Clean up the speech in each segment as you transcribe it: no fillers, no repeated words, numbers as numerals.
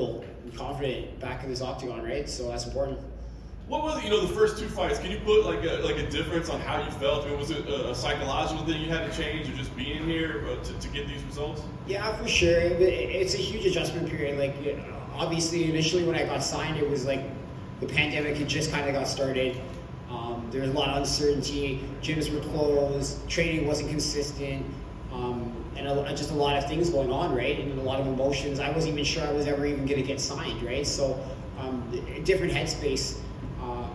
comfortable and confident back in this octagon, right? So that's important. What was it, the first 2 fights? Can you put like a difference on how you felt? I mean, was it a psychological thing you had to change, or just being here to get these results? Yeah, for sure. It's a huge adjustment period. Like, obviously, initially when I got signed, it was like the pandemic had just kind of got started. There was a lot of uncertainty. Gyms were closed. Training wasn't consistent. And just a lot of things going on, right? And a lot of emotions. I wasn't even sure I was ever even going to get signed, right? So, different headspace.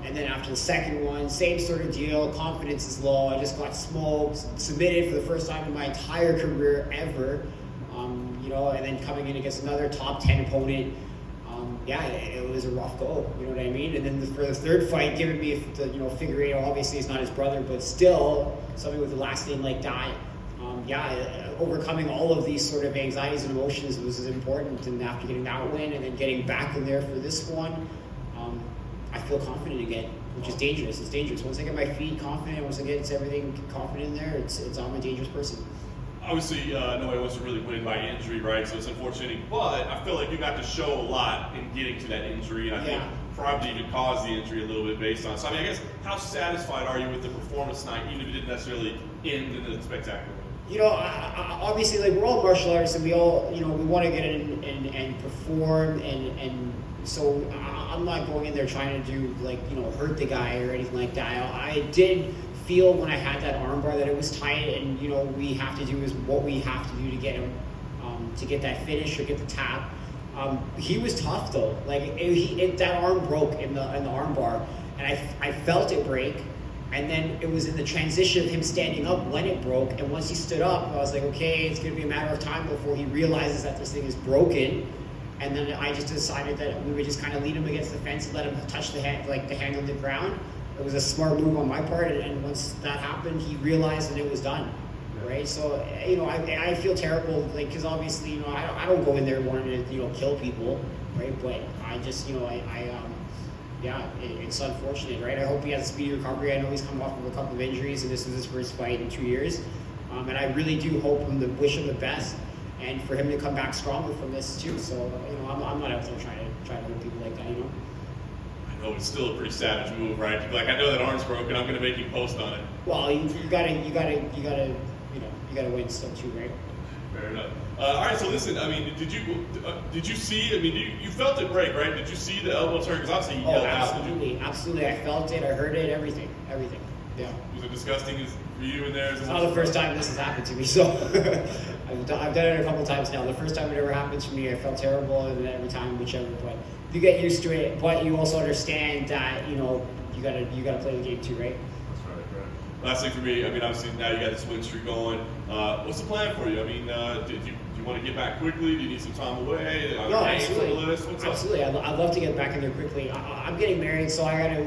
And then after the second one, same sort of deal. Confidence is low. I just got smoked, submitted for the first time in my entire career ever. And then coming in against another top 10 opponent. It was a rough go. You know what I mean? And then for the third fight, giving me Figueiredo, obviously he's not his brother, but still somebody with a last name like that. Overcoming all of these sort of anxieties and emotions was important. And after getting that win and then getting back in there for this one, I feel confident again, which is dangerous. It's dangerous. Once I get my feet confident, once I get everything confident in there, I'm a dangerous person. Obviously, nobody wants to really win by injury, right? So it's unfortunate. But I feel like you got to show a lot in getting to that injury, and I think probably even caused the injury a little bit based on. So I guess how satisfied are you with the performance tonight, even if it didn't necessarily end in a spectacular way? Obviously, like, we're all martial artists, and we all, we want to get in and perform, and so I'm not going in there trying to do hurt the guy or anything like that. I did feel when I had that armbar that it was tight, and we have to do is what we have to do to get him to get that finish or get the tap. He was tough though. Like that arm broke in the armbar, and I felt it break. And then it was in the transition of him standing up when it broke. And once he stood up, I was like, okay, it's going to be a matter of time before he realizes that this thing is broken. And then I just decided that we would just kind of lean him against the fence and let him touch the hand on the ground. It was a smart move on my part. And once that happened, he realized that it was done. Right? So, I feel terrible, because obviously, I don't go in there wanting to, kill people, right? But I just, it's unfortunate, right? I hope he has a speedy recovery. I know he's come off of a couple of injuries, and this is his first fight in 2 years. And I really do wish him the best, and for him to come back stronger from this too. So, I'm not out there trying to hurt people like that, I know it's still a pretty savage move, right? You're like, I know that arm's broken. I'm going to make you post on it. Well, you gotta win still too, right? Fair enough. All right, so listen. I mean, did you see? I mean, you felt it break, right? Did you see the elbow turn? Because obviously, you yelled out. Absolutely. I felt it. I heard it. Everything. Yeah. Was it disgusting for you in there? It's not the first time this has happened to me, so I've done it a couple times now. The first time it ever happened to me, I felt terrible, and then every time, whichever. But you get used to it. But you also understand that you gotta play the game too, right? Last thing for me, I mean, obviously now you got this win streak going. What's the plan for you? I mean, do you want to get back quickly? Do you need some time away? No, absolutely. Absolutely. I'd love to get back in there quickly. I'm getting married, so I gotta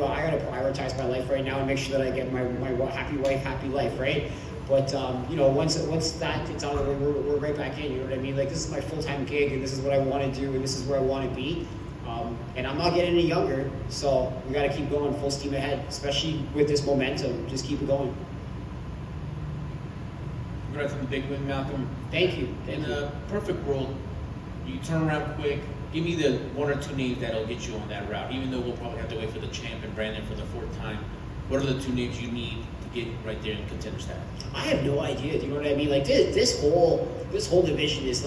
prioritize my life right now and make sure that I get my happy wife, happy life, right? But once that gets out of the way, we're right back in. You know what I mean? Like, this is my full-time gig, and this is what I want to do, and this is where I want to be. And I'm not getting any younger, so we got to keep going full steam ahead, especially with this momentum. Just keep it going. Congrats on the big win, Malcom. Thank you. In a perfect world, you turn around quick. Give me the 1 or 2 names that'll get you on that route, even though we'll probably have to wait for the champ and Brandon for the 4th time. What are the 2 names you need to get right there in contender status? I have no idea. Do you know what I mean? Like, this whole division is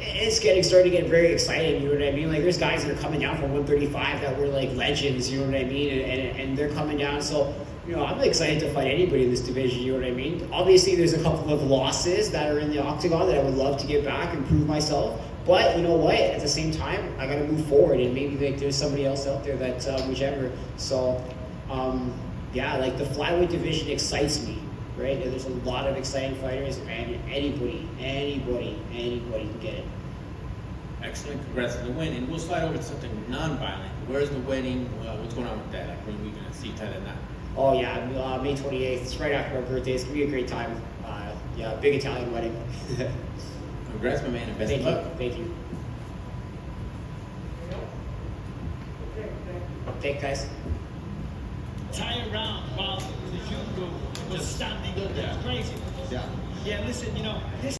it's starting to get very exciting, you know what I mean? Like, there's guys that are coming down from 135 that were like legends, you know what I mean? And they're coming down, so I'm excited to fight anybody in this division, you know what I mean? Obviously, there's a couple of losses that are in the octagon that I would love to get back and prove myself. But you know what? At the same time, I got to move forward, and maybe there's somebody else out there that whichever. So, the flyweight division excites me. Right? There's a lot of exciting fighters, and anybody can get it. Excellent. Congrats on the win. And we'll slide over to something non-violent. Where's the wedding? What's going on with that? When are we going to see tie that knot? Oh, yeah. May 28th. It's right after my birthday. It's going to be a great time. Big Italian wedding. Congrats, my man, and best of luck. Thank you. Thanks, guys. Tie around while the youth group was standing up. That's crazy. Yeah. Yeah, listen, this